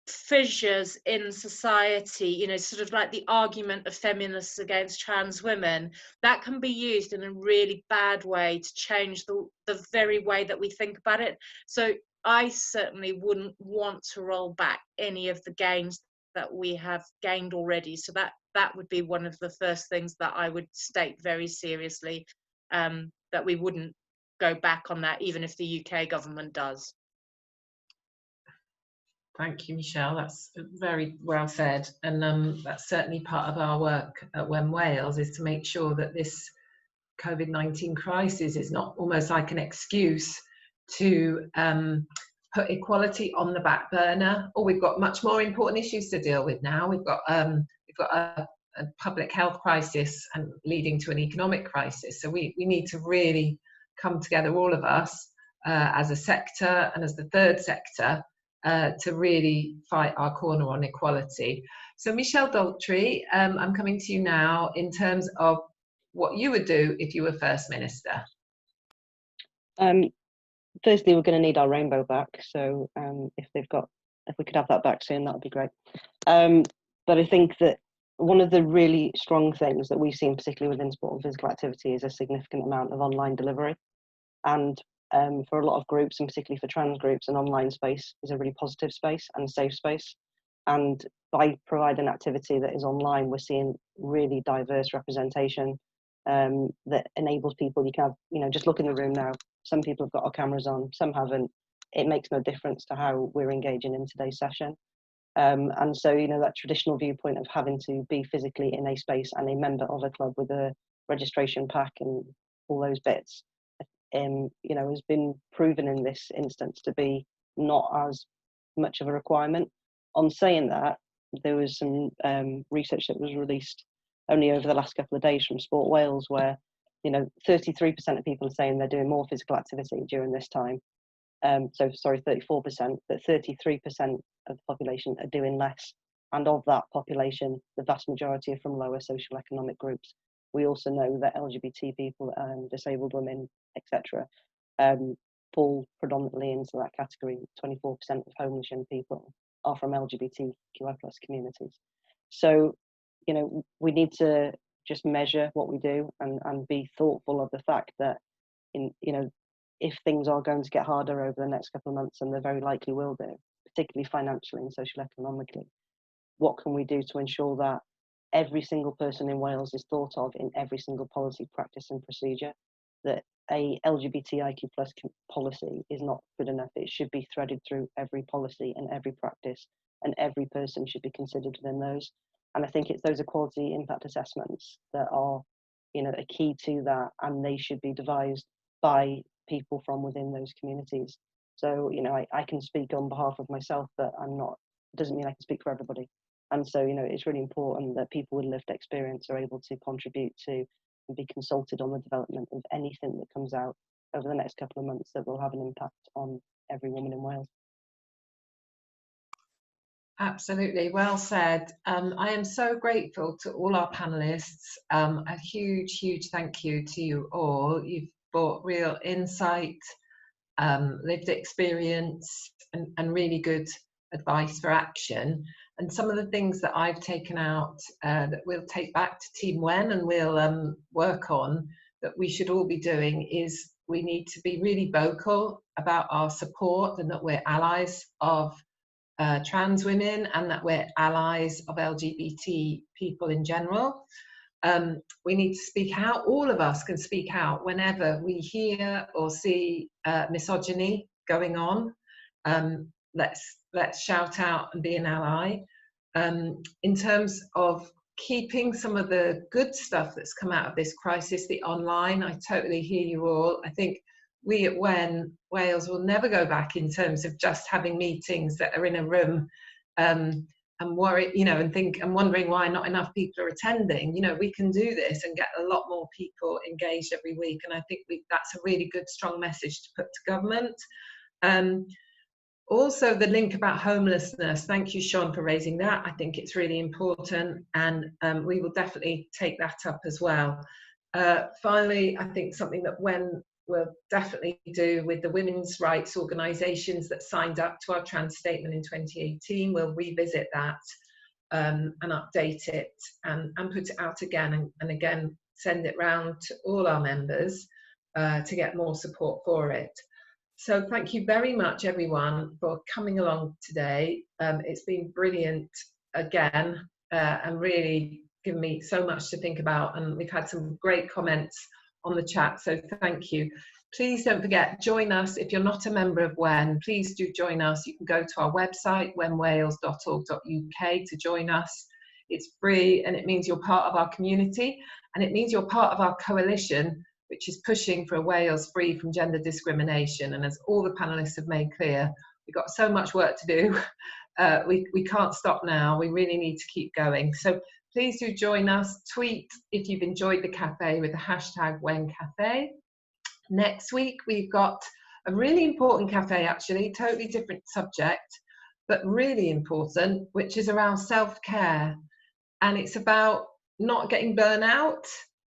fissures in society, sort of like the argument of feminists against trans women, that can be used in a really bad way to change the very way that we think about it. So I certainly wouldn't want to roll back any of the gains that we have gained already. So that would be one of the first things that I would state very seriously, that we wouldn't go back on that, even if the UK government does. Thank you, Michelle. That's very well said. And that's certainly part of our work at WEN Wales, is to make sure that this COVID-19 crisis is not almost like an excuse to put equality on the back burner. Or we've got much more important issues to deal with now. We've got a public health crisis and leading to an economic crisis. So we need to really come together, all of us, as a sector and as the third sector, to really fight our corner on equality. So Michelle Daltrey, I'm coming to you now in terms of what you would do if you were First Minister. Firstly, we're going to need our rainbow back. So if we could have that back soon, that would be great. But I think that one of the really strong things that we've seen, particularly within sport and physical activity, is a significant amount of online delivery. And for a lot of groups, and particularly for trans groups, an online space is a really positive space and a safe space. And by providing activity that is online, we're seeing really diverse representation that enables people. You can have, just look in the room now. Some people have got our cameras on, some haven't. It makes no difference to how we're engaging in today's session. And so, that traditional viewpoint of having to be physically in a space and a member of a club with a registration pack and all those bits, has been proven in this instance to be not as much of a requirement. On saying that, there was some research that was released only over the last couple of days from Sport Wales, where 33% of people are saying they're doing more physical activity during this time. 34%, but 33% of the population are doing less. And of that population, the vast majority are from lower social economic groups. We also know that LGBT people, disabled women, etc., fall predominantly into that category. 24% of homeless young people are from LGBTQI+ communities. So, we need to just measure what we do and be thoughtful of the fact that, if things are going to get harder over the next couple of months, and they very likely will do, particularly financially and socially economically, what can we do to ensure that every single person in Wales is thought of in every single policy, practice and procedure? That a LGBTIQ+ policy is not good enough. It should be threaded through every policy and every practice, and every person should be considered within those. And I think it's those equality impact assessments that are, a key to that, and they should be devised by people from within those communities. So, I can speak on behalf of myself, but it doesn't mean I can speak for everybody. And so, it's really important that people with lived experience are able to contribute to and be consulted on the development of anything that comes out over the next couple of months that will have an impact on every woman in Wales. Absolutely, well said. I am so grateful to all our panellists. A huge, huge thank you to you all. You've brought real insight, lived experience, and really good advice for action. And some of the things that I've taken out that we'll take back to Team WEN and we'll work on, that we should all be doing, is we need to be really vocal about our support, and that we're allies of trans women, and that we're allies of LGBT people in general. We need to speak out. All of us can speak out whenever we hear or see misogyny going on. Let's shout out and be an ally. In terms of keeping some of the good stuff that's come out of this crisis, the online, I totally hear you all. I think we at WEN Wales will never go back in terms of just having meetings that are in a room and worry, and wondering why not enough people are attending. We can do this and get a lot more people engaged every week, and I think that's a really good, strong message to put to government. Also, the link about homelessness. Thank you, Shon, for raising that. I think it's really important, and we will definitely take that up as well. Finally, I think something that WEN will definitely do with the women's rights organisations that signed up to our trans statement in 2018, we'll revisit that and update it and put it out again, and again send it round to all our members to get more support for it. So thank you very much, everyone, for coming along today. It's been brilliant again, and really given me so much to think about. And we've had some great comments on the chat, so thank you. Please don't forget, join us. If you're not a member of WEN, please do join us. You can go to our website, wenwales.org.uk, to join us. It's free, and it means you're part of our community, and it means you're part of our coalition, which is pushing for a Wales free from gender discrimination. And as all the panellists have made clear, we've got so much work to do. We can't stop now. We really need to keep going. So please do join us. Tweet if you've enjoyed the cafe with the hashtag WEN Cafe. Next week, we've got a really important cafe, actually, totally different subject, but really important, which is around self-care. And it's about not getting burnout.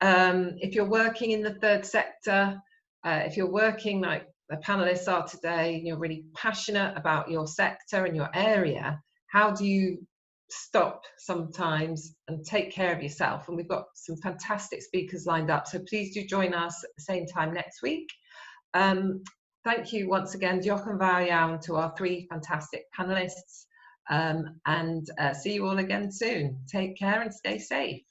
If you're working in the third sector, if you're working like the panelists are today, and you're really passionate about your sector and your area, how do you stop sometimes and take care of yourself? And we've got some fantastic speakers lined up, so please do join us at the same time next week. Thank you once again, Diolch yn fawr iawn, to our three fantastic panelists, and see you all again soon. Take care and stay safe.